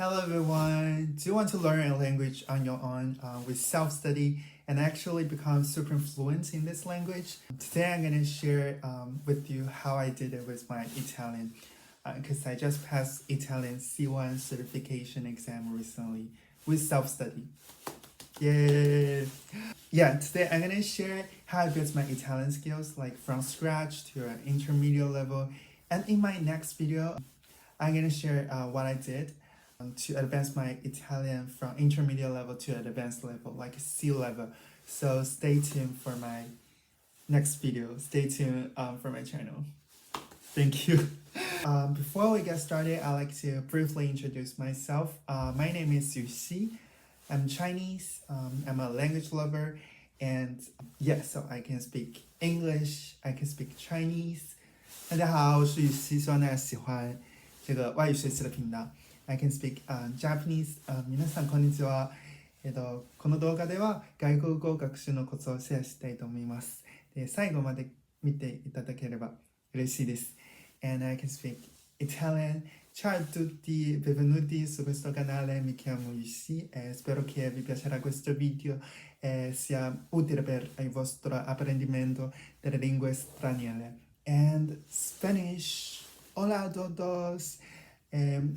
Hello everyone! Do you want to learn a language on your own with self-study and actually become super fluent in this language? Today I'm going to share with you how I did it with my Italian because I just passed Italian C1 certification exam recently with self-study. Yay! Yeah, today I'm going to share how I built my Italian skills like from scratch to an intermediate level, and in my next video I'm going to share what I did to advance my Italian from intermediate level to advanced level, like C level. So stay tuned for my next video. Stay tuned for my channel. Thank you. Before we get started, I'd like to briefly introduce myself. My name is Xu Xi. I'm Chinese. I'm a language lover. And yeah, so I can speak English. I can speak Chinese. 大家好，我是雨熙，希望大家喜欢这个外语学习的频道。I can speak Japanese. 皆さんこんにちは。この動画では外国語学習のコツをシェアしたいと思います。で、最後まで見ていただければ嬉しいです。And I can speak Italian. Ciao a tutti, benvenuti su questo canale, mi chiamo Yushi e spero che vi piacerà questo video e sia utile per il vostro apprendimento delle lingue straniere. And Spanish. Hola a todos.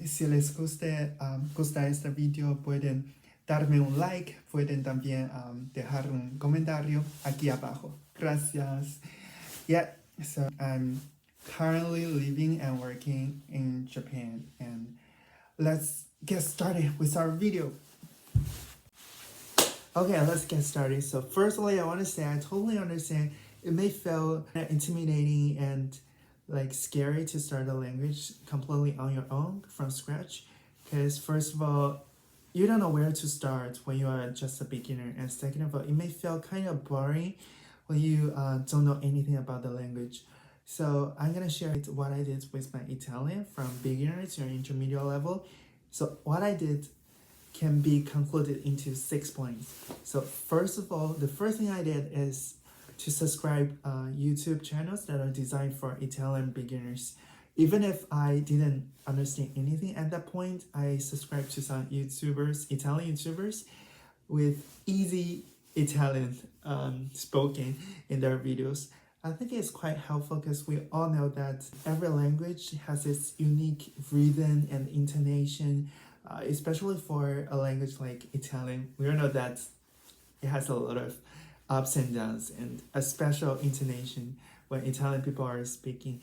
Si les gusta este video, pueden darme un like, pueden también dejar un comentario aquí abajo. Gracias. Yeah, so I'm currently living and working in Japan, and let's get started with our video. Okay, let's get started. So firstly, I want to say I totally understand it may feel intimidating and like scary to start a language completely on your own from scratch, because first of all, you don't know where to start when you are just a beginner, and second of all, it may feel kind of boring when you don't know anything about the language. So I'm gonna share what I did with my Italian from beginner to intermediate level. So what I did can be concluded into 6 points. So first of all, the first thing I did is to subscribe YouTube channels that are designed for Italian beginners. Even if I didn't understand anything at that point, I subscribed to some YouTubers, Italian YouTubers, with easy Italian spoken in their videos. I think it's quite helpful because we all know that every language has its unique rhythm and intonation, especially for a language like Italian. We all know that it has a lot of ups and downs and a special intonation when Italian people are speaking.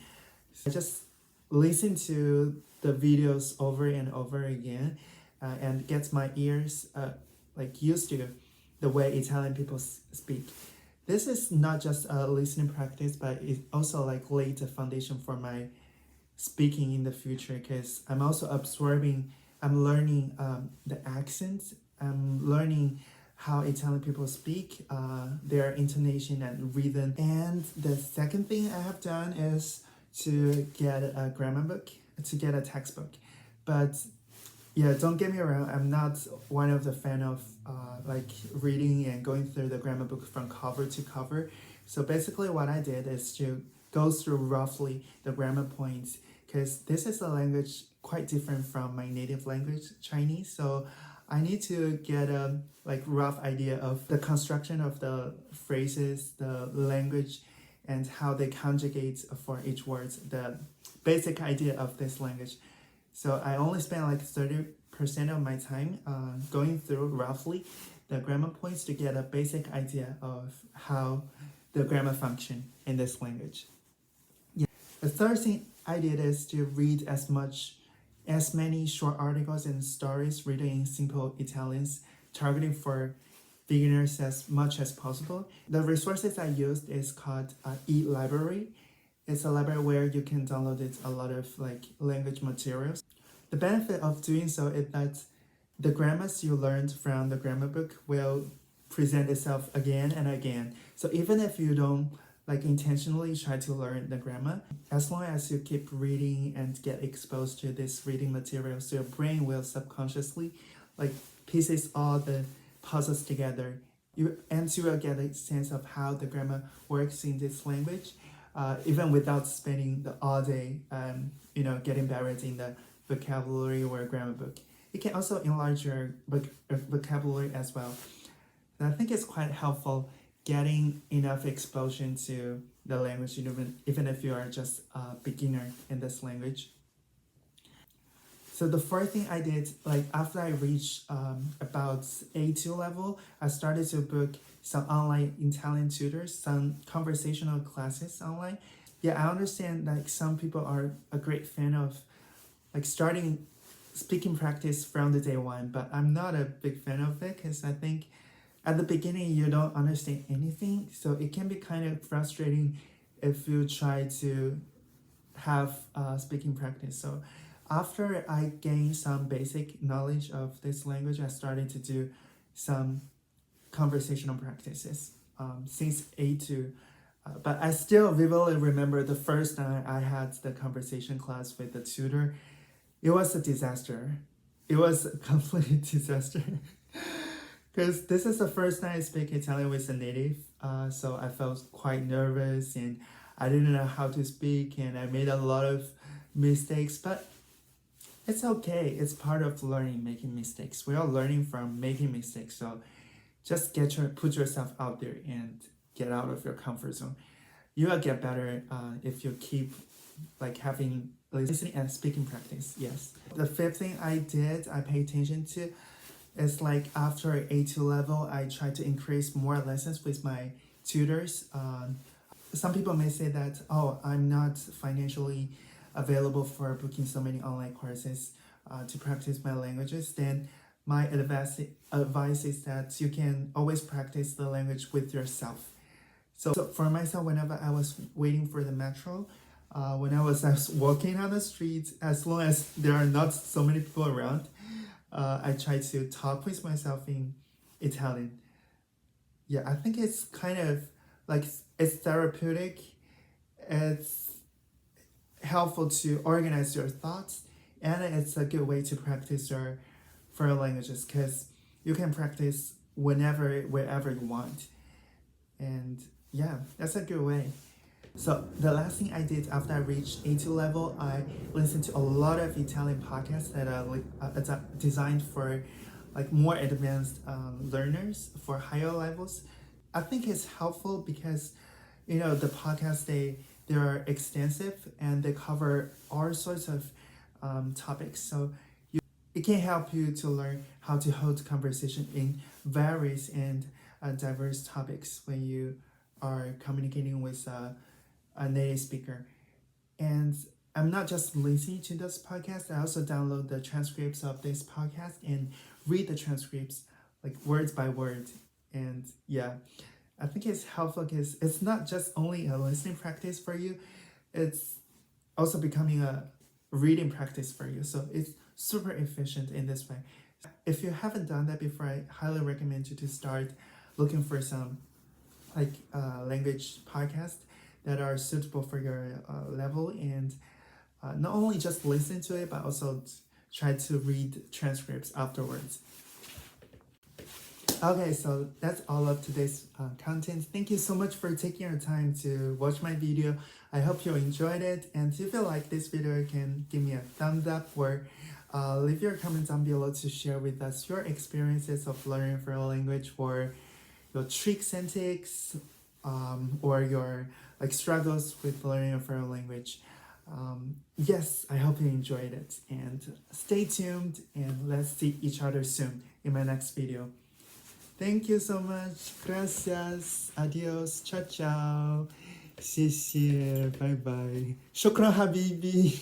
So I just listen to the videos over and over again and gets my ears like used to the way Italian people speak. This is not just a listening practice, but it also like laid the foundation for my speaking in the future, because I'm also absorbing, I'm learning the accents, I'm learning how Italian people speak, their intonation and rhythm. And the second thing I have done is to get a grammar book, to get a textbook. But yeah, don't get me wrong, I'm not one of the fan of like reading and going through the grammar book from cover to cover. So basically what I did is to go through roughly the grammar points, because this is a language quite different from my native language, Chinese. So I need to get a like rough idea of the construction of the phrases, the language, and how they conjugate for each word, the basic idea of this language. So I only spent like 30% of my time going through roughly the grammar points to get a basic idea of how the grammar function in this language. Yeah. The third thing I did is to read as many short articles and stories written in simple Italians, targeting for beginners as much as possible. The resources I used is called eLibrary. It's a library where you can download a lot of like language materials. The benefit of doing so is that the grammars you learned from the grammar book will present itself again and again. So even if you don't like intentionally try to learn the grammar, as long as you keep reading and get exposed to this reading materials, your brain will subconsciously like pieces all the puzzles together. You will get a sense of how the grammar works in this language, even without spending all day, getting buried in the vocabulary or grammar book. it can also enlarge your vocabulary as well. And I think it's quite helpful getting enough exposure to the language, even if you are just a beginner in this language. So the first thing I did, like after I reached about A2 level, I started to book some online Italian tutors, some conversational classes online. Yeah, I understand like some people are a great fan of like starting speaking practice from the day one, but I'm not a big fan of it because I think at the beginning you don't understand anything, so it can be kind of frustrating if you try to have speaking practice. So after I gained some basic knowledge of this language, I started to do some conversational practices since A2. But I still vividly remember the first time I had the conversation class with the tutor. It was a disaster. It was a complete disaster. Because this is the first time I speak Italian with a native, so I felt quite nervous and I didn't know how to speak and I made a lot of mistakes, but it's okay. It's part of learning, making mistakes. We're all learning from making mistakes, so just put yourself out there and get out of your comfort zone. You will get better if you keep like having listening and speaking practice. Yes. The fifth thing I pay attention to is like after A2 level, I try to increase more lessons with my tutors. Some people may say that, oh, I'm not financially available for booking so many online courses to practice my languages. Then my advice is that you can always practice the language with yourself. So for myself, whenever I was waiting for the metro, when I was walking on the streets, as long as there are not so many people around, I try to talk with myself in Italian. Yeah, I think it's kind of like it's therapeutic. It's helpful to organize your thoughts, and it's a good way to practice your foreign languages because you can practice whenever, wherever you want. And yeah, that's a good way. So the last thing I did after I reached A2 level, I listened to a lot of Italian podcasts that are designed for like more advanced learners for higher levels. I think it's helpful because the podcasts they are extensive and they cover all sorts of topics. So it can help you to learn how to hold conversation in various and diverse topics when you are communicating with a native speaker. And I'm not just listening to this podcast, I also download the transcripts of this podcast and read the transcripts like words by word. And yeah, I think it's helpful because it's not just only a listening practice for you, it's also becoming a reading practice for you. So it's super efficient in this way. If you haven't done that before, I highly recommend you to start looking for some like language podcasts that are suitable for your level, and not only just listen to it but also try to read transcripts afterwards. Okay, so that's all of today's content. Thank you so much for taking your time to watch my video. I hope you enjoyed it, and if you like this video, you can give me a thumbs up or leave your comments down below to share with us your experiences of learning a foreign language, or your tricks and tips, or your like struggles with learning a foreign language. Yes, I hope you enjoyed it, and stay tuned, and let's see each other soon in my next video. Thank you so much. Gracias. Adios. Ciao, ciao. 谢谢. Bye bye. Shukran, habibi.